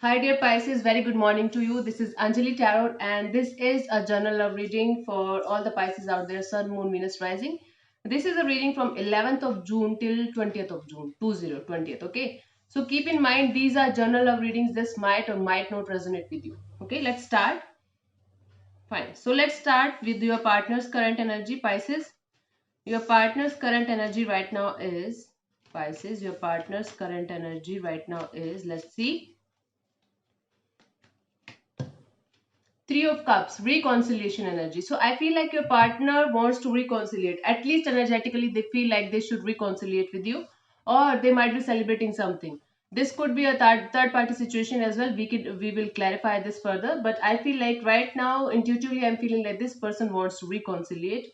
Hi dear Pisces, very good morning to you. This is Anjali Tarot and this is a general love reading for all the Pisces out there, Sun, Moon, Venus, Rising. This is a reading from 11th of June till 20th of June, 20th, okay? So keep in mind these are general love readings. This might or might not resonate with you. Okay, let's start. Fine. So let's start with your partner's current energy, Pisces. Your partner's current energy right now is, Pisces, your partner's current energy right now is, let's see. Three of Cups, reconciliation energy. So I feel like your partner wants to reconciliate. At least energetically, they feel like they should reconciliate with you, or they might be celebrating something. This could be a third party situation as well. We will clarify this further. But I feel like right now, intuitively, I'm feeling like this person wants to reconciliate.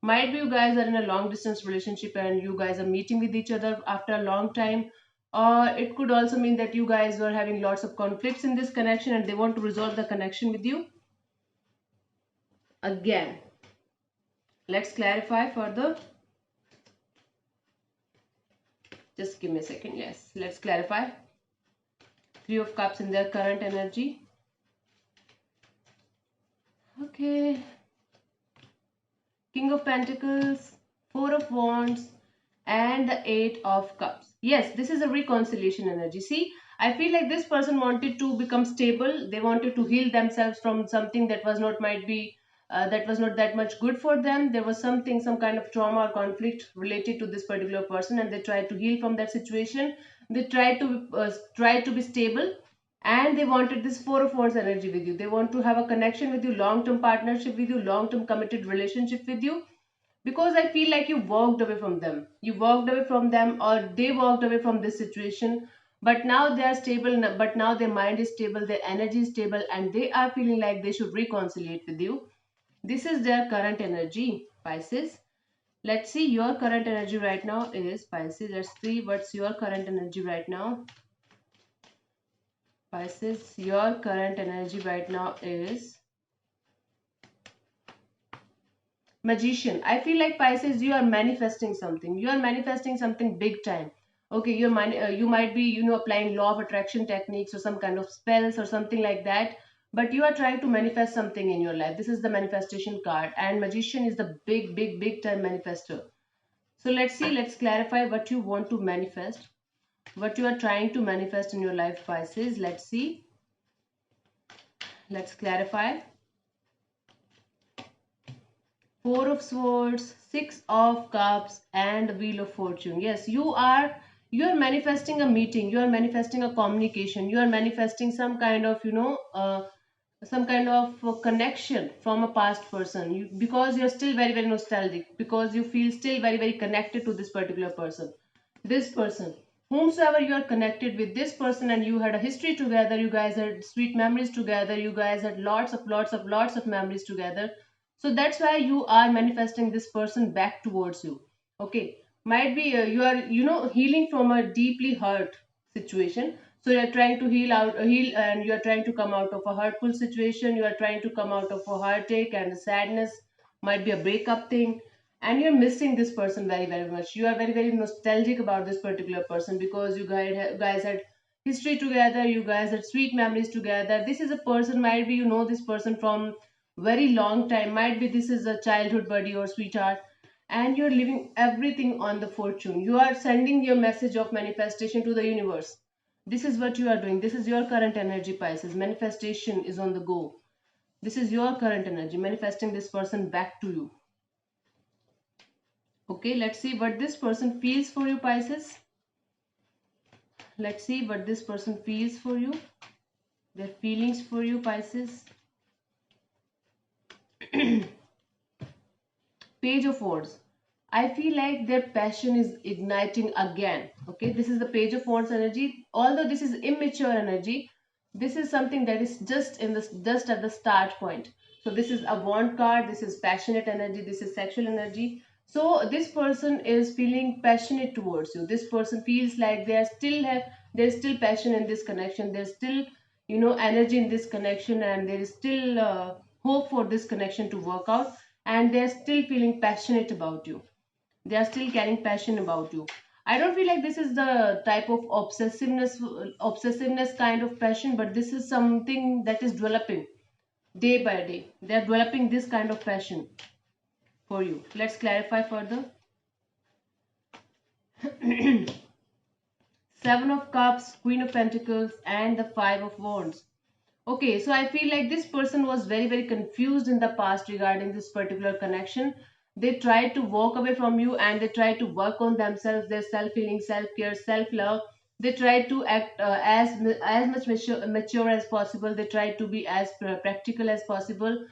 Might be you guys are in a long distance relationship and you guys are meeting with each other after a long time. Or it could also mean that you guys were having lots of conflicts in this connection and they want to resolve the connection with you again. Let's clarify further. Just give me a second. Yes, let's clarify. Three of Cups in their current energy. Okay. King of Pentacles, Four of Wands, and the Eight of Cups. Yes, this is a reconciliation energy. See, I feel like this person wanted to become stable. They wanted to heal themselves from something that was not might be that was not that much good for them. There was something, some kind of trauma or conflict related to this particular person, and they tried to heal from that situation. They tried to be stable, and they wanted this Four of Wands energy with you. They want to have a connection with you, long-term partnership with you, long-term committed relationship with you, because I feel like you walked away from them. You walked away from them, or they walked away from this situation. But now they are stable, but now their mind is stable, their energy is stable, and they are feeling like they should reconcile with you. This is their current energy, Pisces. Let's see your current energy right now is, Pisces. Let's see what's your current energy right now. Pisces, your current energy right now is Magician. I feel like Pisces, you are manifesting something. You are manifesting something big time. Okay, you might be, applying law of attraction techniques or some kind of spells or something like that. But you are trying to manifest something in your life. This is the manifestation card, and Magician is the big, big, big time manifester. So let's see. Let's clarify what you want to manifest, what you are trying to manifest in your life, Pisces. Let's see. Let's clarify. Four of Swords, Six of Cups, and the Wheel of Fortune. Yes, you are manifesting a meeting, you are manifesting a communication, you are manifesting some kind of some kind of connection from a past person. Because you're still very very nostalgic, because you feel still very very connected to this particular person. This person, whomsoever you are connected with this person, and you had a history together, you guys had sweet memories together, you guys had lots of memories together. So that's why you are manifesting this person back towards you. Okay, might be you are healing from a deeply hurt situation. So you are trying to heal, and you are trying to come out of a hurtful situation, you are trying to come out of a heartache and sadness, might be a breakup thing, and you're missing this person very very much. You are very very nostalgic about this particular person, because you guys had history together, you guys had sweet memories together. This is a person, might be you know this person from very long time, might be this is a childhood buddy or sweetheart, and you're leaving everything on the fortune. You are sending your message of manifestation to the universe. This is what you are doing. This is your current energy, Pisces. Manifestation is on the go. This is your current energy, manifesting this person back to you. Okay, let's see what this person feels for you, Pisces. Let's see what this person feels for you, their feelings for you, Pisces. Page of Wands. I feel like their passion is igniting again. Okay, this is the Page of Wands energy. Although this is immature energy, this is something that is just at the start point. So this is a wand card. This is passionate energy. This is sexual energy. So this person is feeling passionate towards you. This person feels like there's still passion in this connection. There's still energy in this connection, and there is still hope for this connection to work out, and they're still feeling passionate about you. They are still carrying passion about you. I don't feel like this is the type of obsessiveness kind of passion, but this is something that is developing day by day. They are developing this kind of passion for you. Let's clarify further. Seven of Cups, Queen of Pentacles, and the Five of Wands. Okay, so I feel like this person was very, very confused in the past regarding this particular connection. They tried to walk away from you and they tried to work on themselves, their self-healing, self-care, self-love. They tried to act as much mature as possible. They tried to be as practical as possible.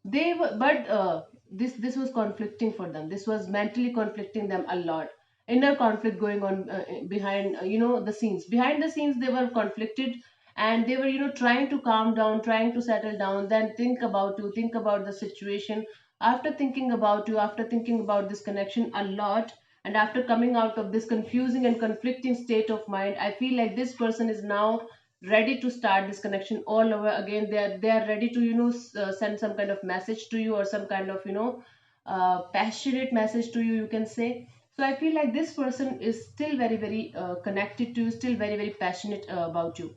They were, but this was conflicting for them. This was mentally conflicting them a lot. Inner conflict going on behind the scenes. Behind the scenes, they were conflicted and they were trying to calm down, trying to settle down, then think about you, think about the situation. After thinking about you, after thinking about this connection a lot, and after coming out of this confusing and conflicting state of mind, I feel like this person is now ready to start this connection all over again. They are ready to send some kind of message to you, or some kind of passionate message to you, you can say. So I feel like this person is still very, very connected to you, still very, very passionate about you.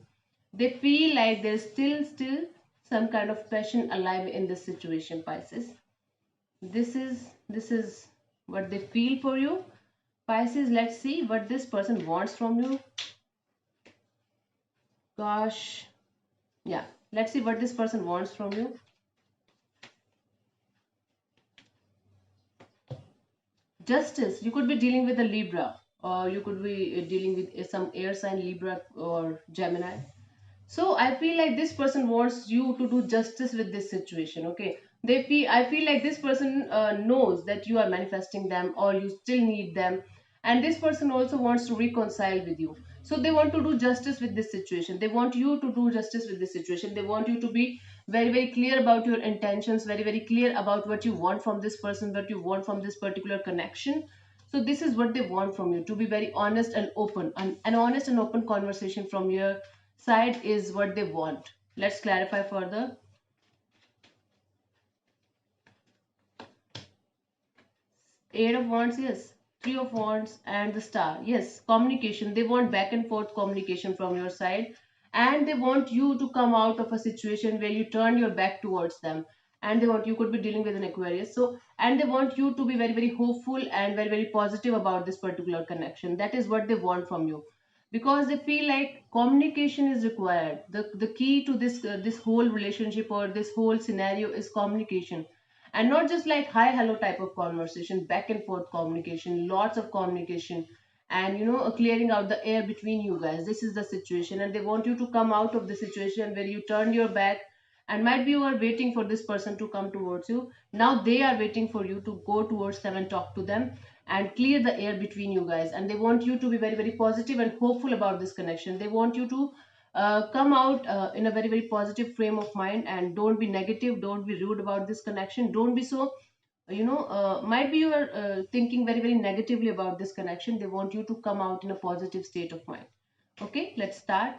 They feel like there's still some kind of passion alive in this situation, Pisces. This is what they feel for you, Pisces. Let's see what this person wants from you. Gosh, yeah, let's see what this person wants from you. Justice. You could be dealing with a Libra, or you could be dealing with some air sign, Libra or Gemini. So I feel like this person wants you to do justice with this situation. Okay, I feel like this person knows that you are manifesting them, or you still need them, and this person also wants to reconcile with you. So they want to do justice with this situation. They want you to do justice with this situation. They want you to be very, very clear about your intentions, very, very clear about what you want from this person, what you want from this particular connection. So this is what they want from you, to be very honest and open. An honest and open conversation from your side is what they want. Let's clarify further. Eight of Wands, yes. Three of Wands and the Star, yes. Communication. They want back and forth communication from your side, and they want you to come out of a situation where you turn your back towards them. And they want, you could be dealing with an Aquarius. So, and they want you to be very, very hopeful and very, very positive about this particular connection. That is what they want from you, because they feel like communication is required. The key to this whole relationship or this whole scenario is communication, and not just like hi hello type of conversation. Back and forth communication, lots of communication, and clearing out the air between you guys. This is the situation, and they want you to come out of the situation where you turn your back, and might be you are waiting for this person to come towards you. Now they are waiting for you to go towards them and talk to them and clear the air between you guys, and they want you to be very, very positive and hopeful about this connection. They want you to come out in a very, very positive frame of mind, and don't be negative, don't be rude about this connection, don't be so might be you are thinking very, very negatively about this connection. They want you to come out in a positive state of mind. Okay, let's start.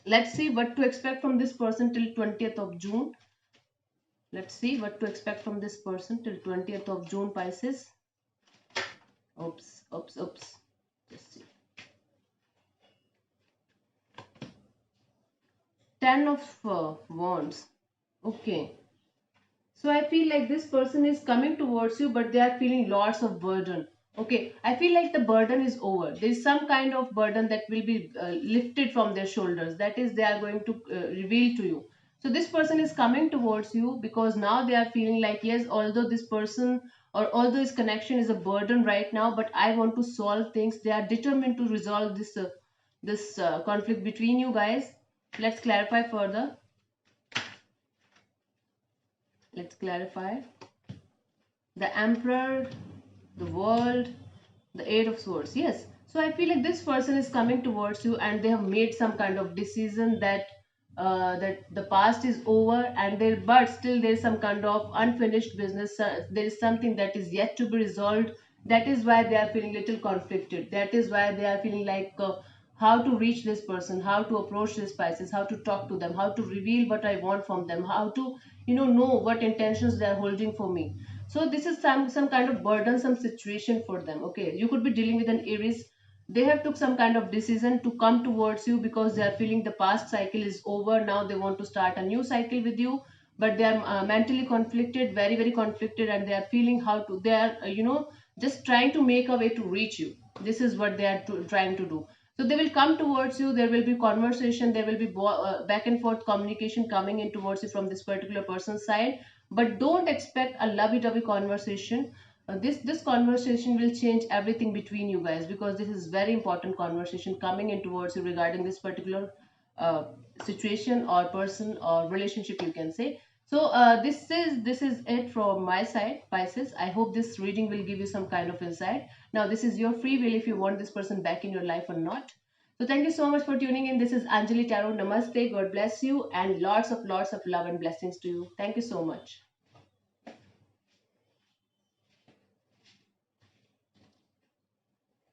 Let's see what to expect from this person till 20th of June. Let's see what to expect from this person till 20th of June, Pisces. Oops. Just see. 10 of Wands. Okay. So I feel like this person is coming towards you, but they are feeling lots of burden. Okay. I feel like the burden is over. There is some kind of burden that will be lifted from their shoulders. That is, they are going to reveal to you. So this person is coming towards you because now they are feeling like, yes, although this person or although this connection is a burden right now, but I want to solve things. They are determined to resolve this conflict between you guys. Let's clarify further. Let's clarify. The Emperor, the World, the Eight of Swords. Yes. So I feel like this person is coming towards you, and they have made some kind of decision that that the past is over, and there, but still there is some kind of unfinished business. There is something that is yet to be resolved. That is why they are feeling little conflicted. That is why they are feeling like how to reach this person, how to approach this Pisces, how to talk to them, how to reveal what I want from them, how to know what intentions they are holding for me. So this is some kind of burdensome situation for them. Okay, you could be dealing with an Aries, they have took some kind of decision to come towards you because they are feeling the past cycle is over. Now they want to start a new cycle with you, but they are mentally conflicted, very very conflicted, and they are feeling how to, they are just trying to make a way to reach you. This is what they are trying to do. So they will come towards you, there will be conversation, there will be back and forth communication coming in towards you from this particular person's side. But don't expect a lovey-dovey conversation. This conversation will change everything between you guys, because this is very important conversation coming in towards you regarding this particular uh, situation or person or relationship, you can say. So this is it from my side, Pisces. I hope this reading will give you some kind of insight. Now this is your free will if you want this person back in your life or not. So thank you so much for tuning in. This is Anjali Tarot. Namaste. God bless you, and lots of love and blessings to you. Thank you so much.